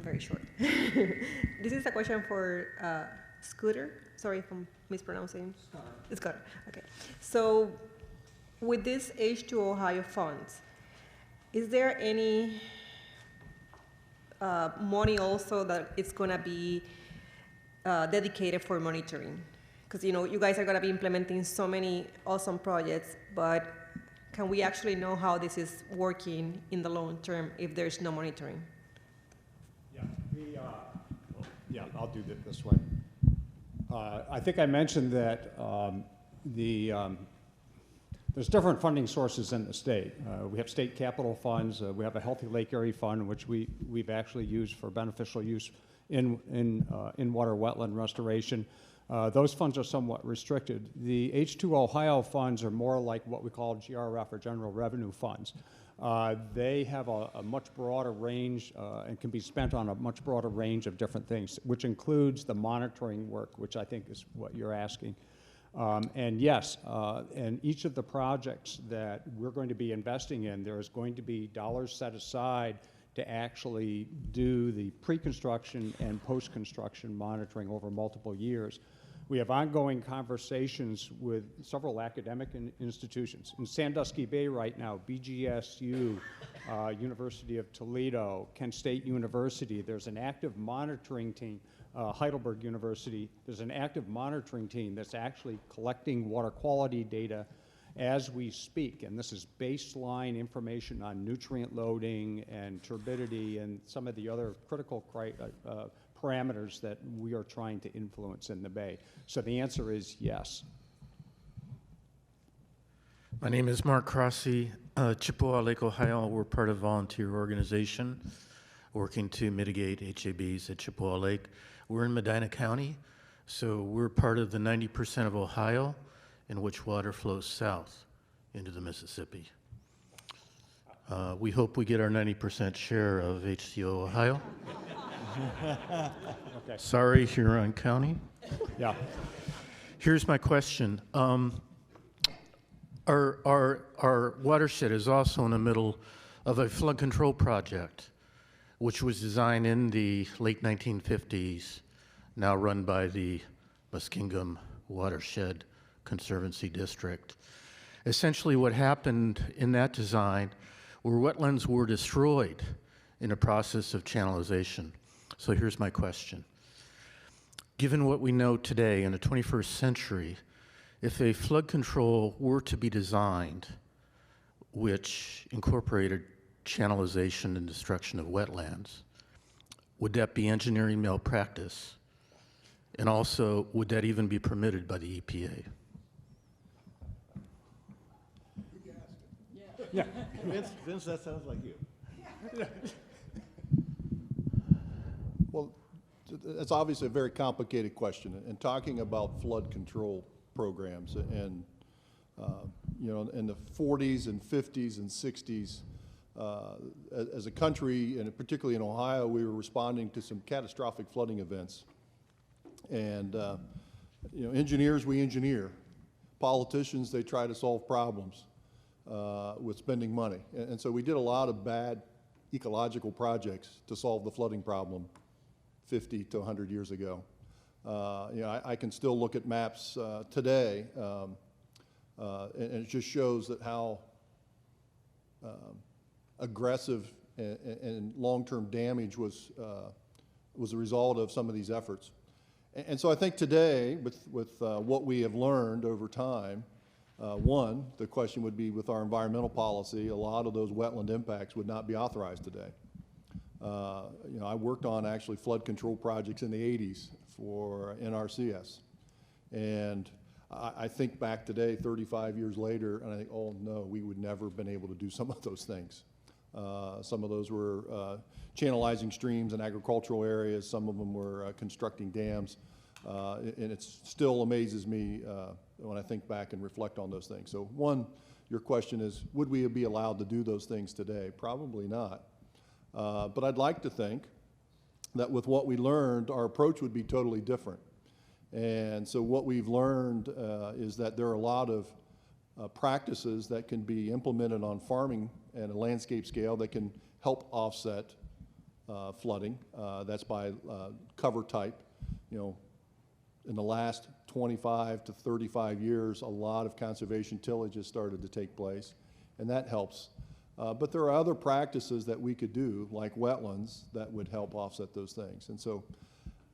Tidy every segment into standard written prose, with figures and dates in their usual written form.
very short. This is a question for Scooter. Sorry if I'm mispronouncing. Scooter. Okay. So, with this H2 Ohio funds, is there any money also that it's going to be dedicated for monitoring? Because you guys are going to be implementing so many awesome projects, but can we actually know how this is working in the long term if there's no monitoring? Yeah, I'll do this one. I think I mentioned that there's different funding sources in the state. We have state capital funds. We have a Healthy Lake Area Fund, which we've actually used for beneficial use in water wetland restoration. Those funds are somewhat restricted. The H2 Ohio funds are more like what we call GRF, or General Revenue Funds. They have a much broader range and can be spent on a much broader range of different things, which includes the monitoring work, which I think is what you're asking. And yes, in each of the projects that we're going to be investing in, there is going to be dollars set aside to actually do the pre-construction and post-construction monitoring over multiple years. We have ongoing conversations with several academic institutions. In Sandusky Bay right now, BGSU, University of Toledo, Kent State University, there's an active monitoring team. Heidelberg University, there's an active monitoring team that's actually collecting water quality data as we speak, and this is baseline information on nutrient loading and turbidity and some of the other critical parameters that we are trying to influence in the Bay. So the answer is yes. My name is Mark Crossie, Chippewa Lake, Ohio. We're part of a volunteer organization working to mitigate HABs at Chippewa Lake. We're in Medina County, so we're part of the 90% of Ohio in which water flows south into the Mississippi. We hope we get our 90% share of HCO Ohio. Okay. Sorry, Huron County. Yeah. Here's my question. Our watershed is also in the middle of a flood control project, which was designed in the late 1950s, now run by the Muskingum Watershed Conservancy District. Essentially what happened in that design were wetlands were destroyed in a process of channelization. So here's my question. Given what we know today in the 21st century, if a flood control were to be designed which incorporated channelization and destruction of wetlands, would that be engineering malpractice? And also, would that even be permitted by the EPA? Yeah. Vince, that sounds like you. Well, it's obviously a very complicated question, and talking about flood control programs, and in the 40s and 50s and 60s, as a country, and particularly in Ohio, we were responding to some catastrophic flooding events. And engineers, we engineer. Politicians, they try to solve problems with spending money. And so we did a lot of bad ecological projects to solve the flooding problem 50 to 100 years ago. I can still look at maps today, and it just shows that how aggressive and long-term damage was a result of some of these efforts. And so I think today, with what we have learned over time, one, the question would be with our environmental policy, a lot of those wetland impacts would not be authorized today. I worked on actually flood control projects in the 80s for NRCS. And I think back today, 35 years later, and I think, oh no, we would never have been able to do some of those things. Some of those were channelizing streams in agricultural areas. Some of them were constructing dams. And it still amazes me when I think back and reflect on those things. So one, your question is, would we be allowed to do those things today? Probably not. But I'd like to think that with what we learned, our approach would be totally different. And so what we've learned is that there are a lot of practices that can be implemented on farming and a landscape scale that can help offset flooding. That's by cover type. You know, in the last 25 to 35 years, a lot of conservation tillage has started to take place, and that helps. But there are other practices that we could do, like wetlands, that would help offset those things. And so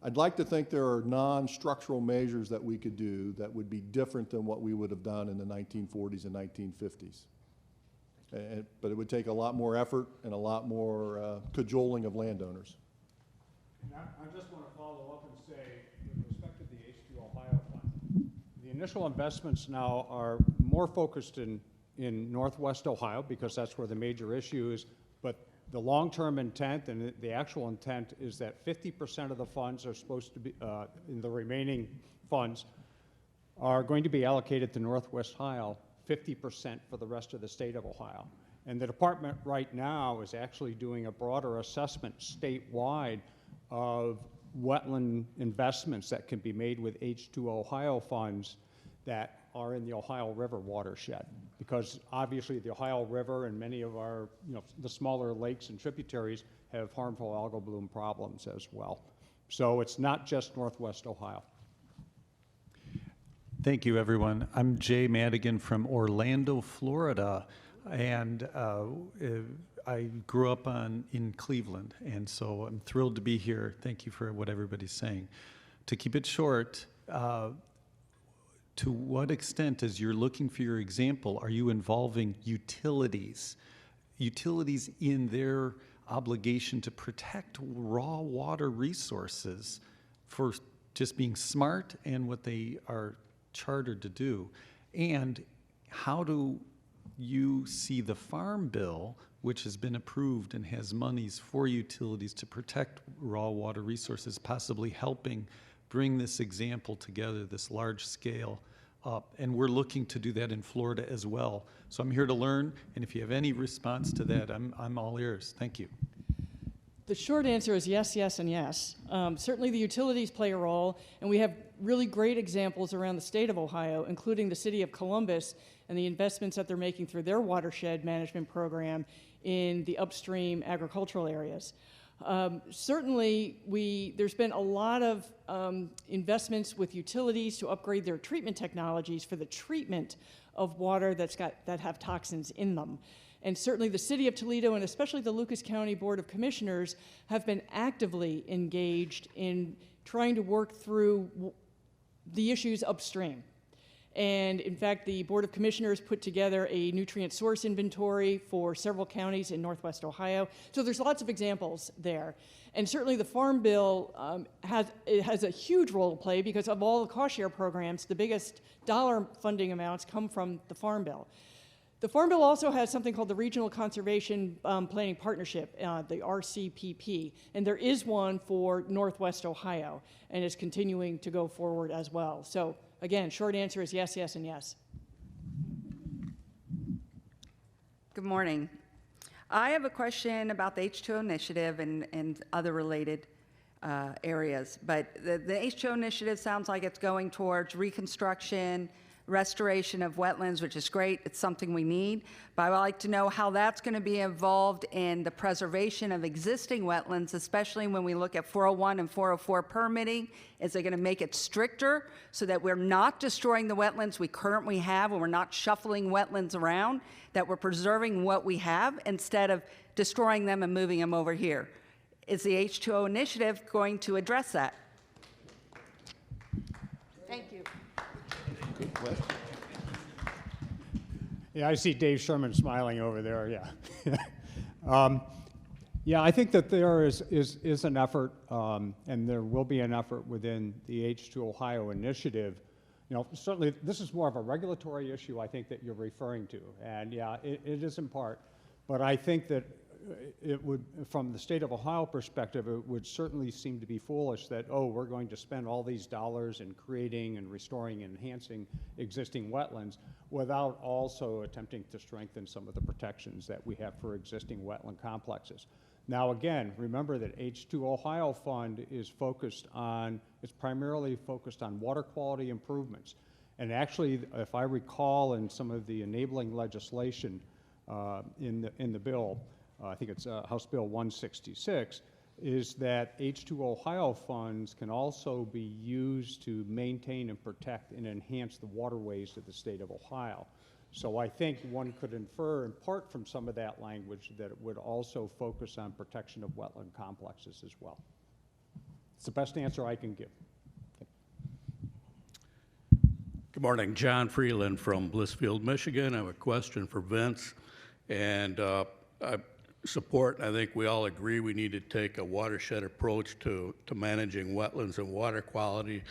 I'd like to think there are non-structural measures that we could do that would be different than what we would have done in the 1940s and 1950s. But it would take a lot more effort and a lot more cajoling of landowners. I just want to follow up and say, with respect to the H2 Ohio Fund, the initial investments now are more focused in Northwest Ohio because that's where the major issue is, but the long-term intent and the actual intent is that 50% of the funds are supposed to be, in the remaining funds, are going to be allocated to Northwest Ohio, 50% for the rest of the state of Ohio. And the department right now is actually doing a broader assessment statewide of wetland investments that can be made with H2 Ohio funds that are in the Ohio River watershed. Because obviously the Ohio River and many of our, the smaller lakes and tributaries have harmful algal bloom problems as well. So it's not just Northwest Ohio. Thank you, everyone. I'm Jay Madigan from Orlando, Florida, and I grew up in Cleveland, and so I'm thrilled to be here. Thank you for what everybody's saying. To keep it short, to what extent, as you're looking for your example, are you involving utilities in their obligation to protect raw water resources for just being smart and what they are chartered to do? And how do you see the Farm Bill, which has been approved and has monies for utilities to protect raw water resources, possibly helping bring this example together, this large scale up? And we're looking to do that in Florida as well. So I'm here to learn, and if you have any response to that, I'm all ears. Thank you. The short answer is yes, yes, and yes. Certainly the utilities play a role, and we have really great examples around the state of Ohio, including the city of Columbus and the investments that they're making through their watershed management program in the upstream agricultural areas. Certainly, there's been a lot of investments with utilities to upgrade their treatment technologies for the treatment of water that have toxins in them. And certainly the city of Toledo and especially the Lucas County Board of Commissioners have been actively engaged in trying to work through the issues upstream. And in fact, the Board of Commissioners put together a nutrient source inventory for several counties in Northwest Ohio. So there's lots of examples there. And certainly the Farm Bill has a huge role to play because of all the cost share programs, the biggest dollar funding amounts come from the Farm Bill. The Farm Bill also has something called the Regional Conservation Planning Partnership, the RCPP, and there is one for Northwest Ohio, and it's continuing to go forward as well. So again, short answer is yes, yes, and yes. Good morning. I have a question about the H2O initiative and other related areas, but the H2O initiative sounds like it's going towards reconstruction, restoration of wetlands, which is great. It's something we need. But I would like to know how that's going to be involved in the preservation of existing wetlands, especially when we look at 401 and 404 permitting. Is it going to make it stricter so that we're not destroying the wetlands we currently have and we're not shuffling wetlands around, that we're preserving what we have instead of destroying them and moving them over here? Is the H2O initiative going to address that? Thank you. Good question. Yeah, I see Dave Sherman smiling over there, yeah. Yeah, I think that there is an effort, and there will be an effort within the H2 Ohio initiative. Certainly this is more of a regulatory issue, I think, that you're referring to. And yeah, it is in part. But I think that it would, from the state of Ohio perspective, it would certainly seem to be foolish that, oh, we're going to spend all these dollars in creating and restoring and enhancing existing wetlands without also attempting to strengthen some of the protections that we have for existing wetland complexes. Now, again, remember that H2 Ohio Fund is primarily focused on water quality improvements. And actually, if I recall in some of the enabling legislation in the bill, I think it's House Bill 166, is that H2 Ohio funds can also be used to maintain and protect and enhance the waterways of the state of Ohio. So I think one could infer, in part from some of that language, that it would also focus on protection of wetland complexes as well. It's the best answer I can give. Good morning, John Freeland from Blissfield, Michigan. I have a question for Vince, and I support, and I think we all agree we need to take a watershed approach to managing wetlands and water quality.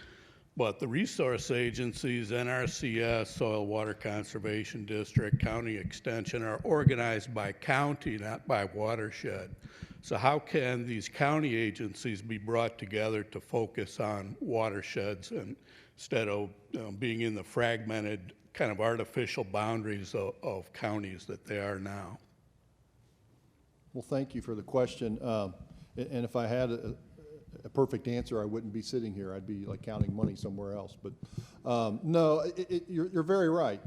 But the resource agencies, NRCS, Soil Water Conservation District, County Extension, are organized by county, not by watershed. So how can these county agencies be brought together to focus on watersheds and instead of being in the fragmented kind of artificial boundaries of counties that they are now? Well, thank you for the question. And if I had a perfect answer, I wouldn't be sitting here. I'd be like counting money somewhere else. But no, you're very right.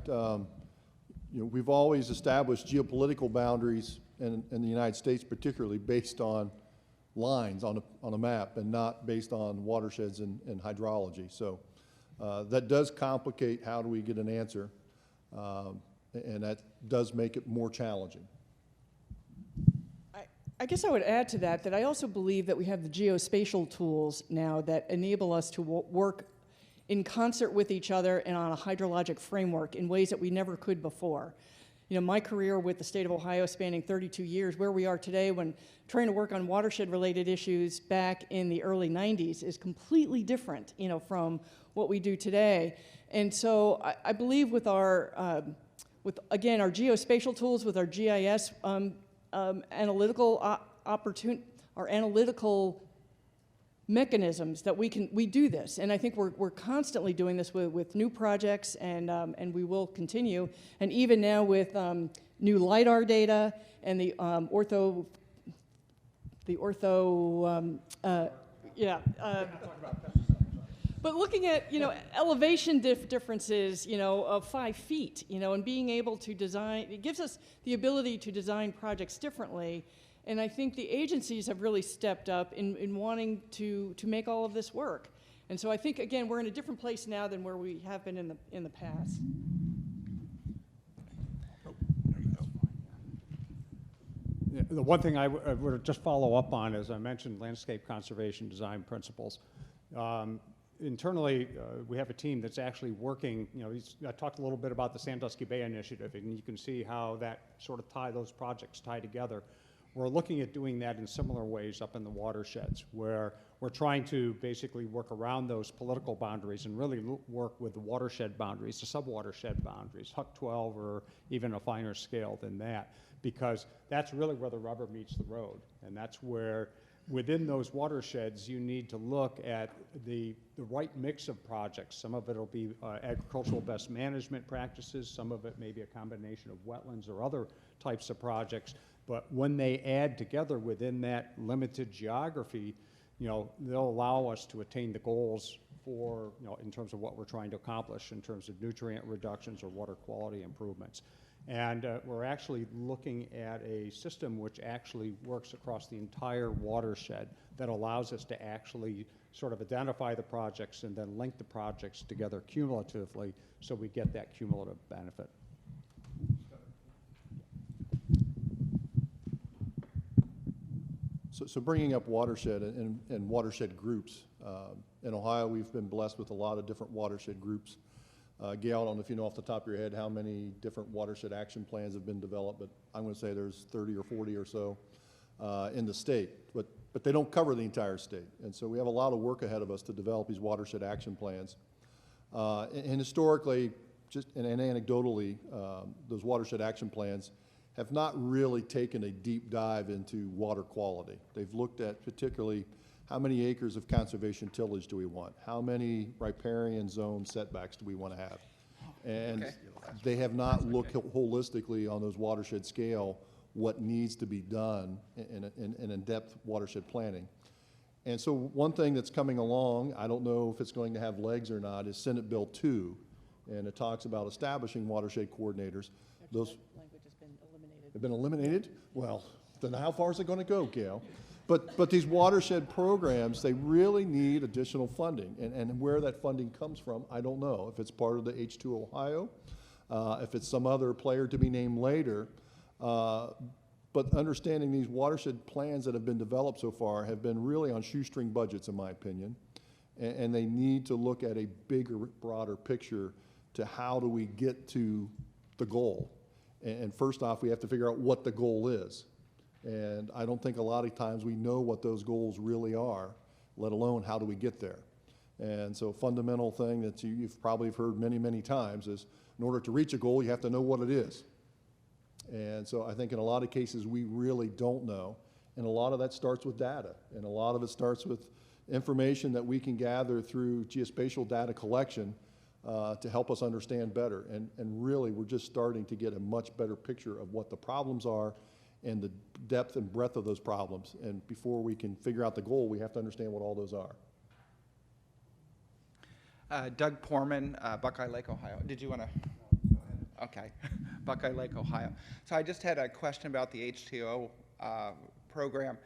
We've always established geopolitical boundaries in the United States, particularly based on lines on a map and not based on watersheds and hydrology. So that does complicate how do we get an answer, and that does make it more challenging. I guess I would add to that I also believe that we have the geospatial tools now that enable us to work in concert with each other and on a hydrologic framework in ways that we never could before. You know, my career with the state of Ohio spanning 32 years, where we are today when trying to work on watershed-related issues back in the early 90s is completely different, you know, from what we do today. And so I believe with our, again, our geospatial tools, with our GIS analytical our analytical mechanisms, that we do this. And I think we're constantly doing this with new projects, and we will continue. And even now with new LiDAR data and the but looking at, you know, elevation differences, you know, of 5 feet, you know, and being able to design, it gives us the ability to design projects differently. And I think the agencies have really stepped up in wanting to make all of this work. And so I think, again, we're in a different place now than where we have been in the past. Yeah, the one thing I would just follow up on, as I mentioned, landscape conservation design principles. Internally, we have a team that's actually working, you know, I talked a little bit about the Sandusky Bay Initiative, and you can see how that sort of those projects tie together. We're looking at doing that in similar ways up in the watersheds, where we're trying to basically work around those political boundaries and really work with the watershed boundaries, the sub-watershed boundaries, Huck 12 or even a finer scale than that, because that's really where the rubber meets the road. And that's where, within those watersheds, you need to look at the right mix of projects. Some of it will be agricultural best management practices. Some of it may be a combination of wetlands or other types of projects. But when they add together within that limited geography, you know, they'll allow us to attain the goals for, you know, in terms of what we're trying to accomplish in terms of nutrient reductions or water quality improvements. And we're actually looking at a system which actually works across the entire watershed that allows us to actually sort of identify the projects and then link the projects together cumulatively so we get that cumulative benefit. So bringing up watershed and watershed groups, in Ohio we've been blessed with a lot of different watershed groups. Gail, I don't know if you know off the top of your head how many different watershed action plans have been developed, but I'm going to say there's 30 or 40 or so in the state, but they don't cover the entire state. And so we have a lot of work ahead of us to develop these watershed action plans. And historically, and anecdotally, those watershed action plans have not really taken a deep dive into water quality. They've looked at particularly how many acres of conservation tillage do we want? How many riparian zone setbacks do we want to have? And they have not looked holistically on those watershed scale what needs to be done in in-depth watershed planning. And so one thing that's coming along, I don't know if it's going to have legs or not, is Senate Bill 2, and it talks about establishing watershed coordinators. Those language has been eliminated. have been eliminated? Well, then how far is it going to go, Gail? But these watershed programs, they really need additional funding. And where that funding comes from, I don't know. If it's part of the H2 Ohio, if it's some other player to be named later. But understanding these watershed plans that have been developed so far have been really on shoestring budgets, in my opinion. And they need to look at a bigger, broader picture to how do we get to the goal. And first off, we have to figure out what the goal is. And I don't think a lot of times we know what those goals really are, let alone how do we get there. And so a fundamental thing that you've probably heard many, many times is in order to reach a goal, you have to know what it is. And so I think in a lot of cases, we really don't know. And a lot of that starts with data. And a lot of it starts with information that we can gather through geospatial data collection to help us understand better. And really, we're just starting to get a much better picture of what the problems are and the depth and breadth of those problems. And before we can figure out the goal, we have to understand what all those are. Doug Poorman, Buckeye Lake, Ohio. Did you want to? Okay, Buckeye Lake, Ohio. So I just had a question about the H2O program.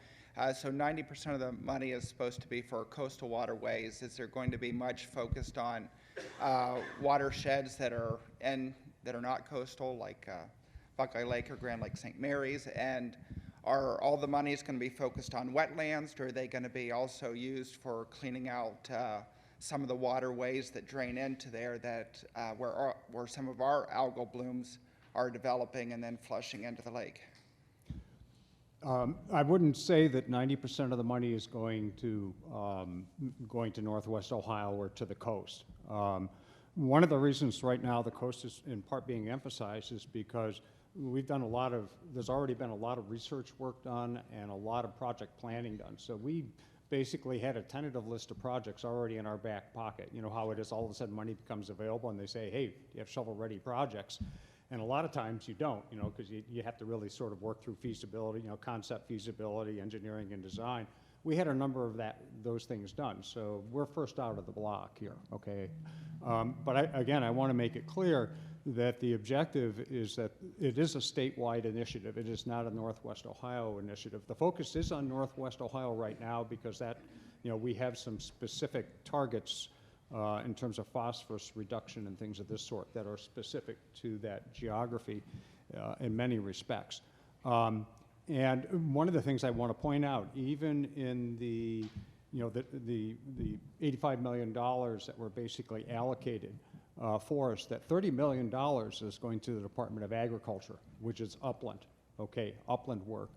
So 90% of the money is supposed to be for coastal waterways. Is there going to be much focused on watersheds that are not coastal, like Buckeye Lake or Grand Lake St. Mary's? And are all the monies going to be focused on wetlands, or are they going to be also used for cleaning out some of the waterways that drain into there that where some of our algal blooms are developing and then flushing into the lake? I wouldn't say that 90% of the money is going to Northwest Ohio or to the coast. One of the reasons right now the coast is in part being emphasized is because there's already been a lot of research work done and a lot of project planning done. So we basically had a tentative list of projects already in our back pocket. You know how it is, all of a sudden money becomes available and they say, hey, you have shovel-ready projects. And a lot of times you don't, because you have to really sort of work through feasibility, concept feasibility, engineering and design. We had a number of those things done. So we're first out of the block here, okay? But again, I want to make it clear that the objective is that it is a statewide initiative. It is not a Northwest Ohio initiative. The focus is on Northwest Ohio right now because we have some specific targets in terms of phosphorus reduction and things of this sort that are specific to that geography in many respects. And one of the things I want to point out, even in the $85 million that were basically allocated for us, that $30 million is going to the Department of Agriculture, which is upland, upland work.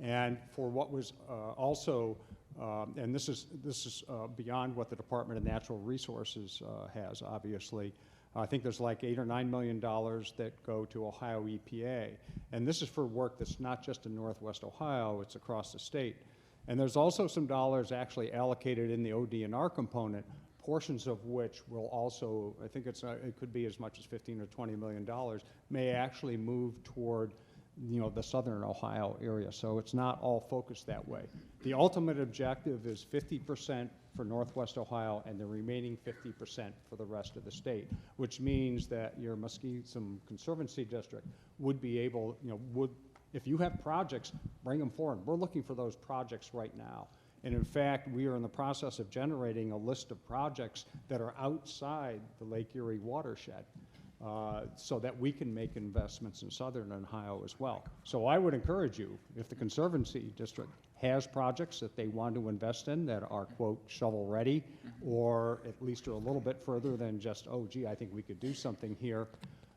And for what was also and this is beyond what the Department of Natural Resources has, obviously. I think there's like $8 or $9 million that go to Ohio EPA. And this is for work that's not just in Northwest Ohio, it's across the state. And there's also some dollars actually allocated in the ODNR component, portions of which will also, I think it could be as much as $15 or $20 million, may actually move toward the southern Ohio area. So it's not all focused that way. The ultimate objective is 50% for Northwest Ohio and the remaining 50% for the rest of the state, which means that your Muskegon Conservancy District would be able, if you have projects, bring them forward. We're looking for those projects right now. And in fact, we are in the process of generating a list of projects that are outside the Lake Erie watershed. So that we can make investments in southern Ohio as well. So I would encourage you, if the Conservancy District has projects that they want to invest in that are, quote, shovel-ready, or at least are a little bit further than just, oh, gee, I think we could do something here,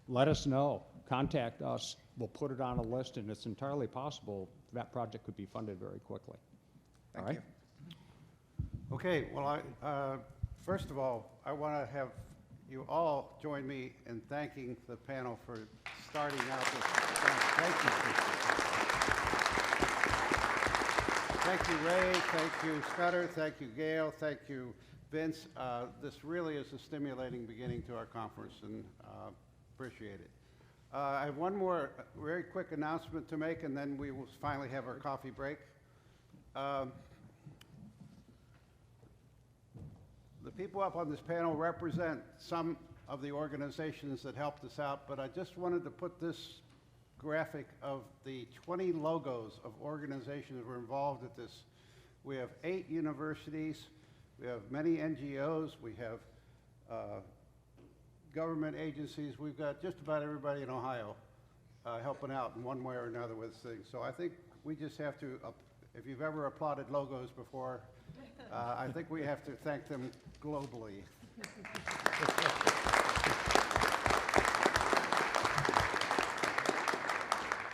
let us know. Contact us. We'll put it on a list, and it's entirely possible that project could be funded very quickly. Thank all right? you. Okay, well, first of all, I want to have you all join me in thanking the panel for starting out this. Thank you. Thank you, Ray. Thank you, Scudder. Thank you, Gail. Thank you, Vince. This really is a stimulating beginning to our conference, and appreciate it. I have one more very quick announcement to make, and then we will finally have our coffee break. The people up on this panel represent some of the organizations that helped us out, but I just wanted to put this graphic of the 20 logos of organizations that were involved at this We have 8 universities. We have many NGOs. We have government agencies. We've got just about everybody in Ohio helping out in one way or another with things. So I think we just have to, if you've ever applauded logos before, I think we have to thank them globally.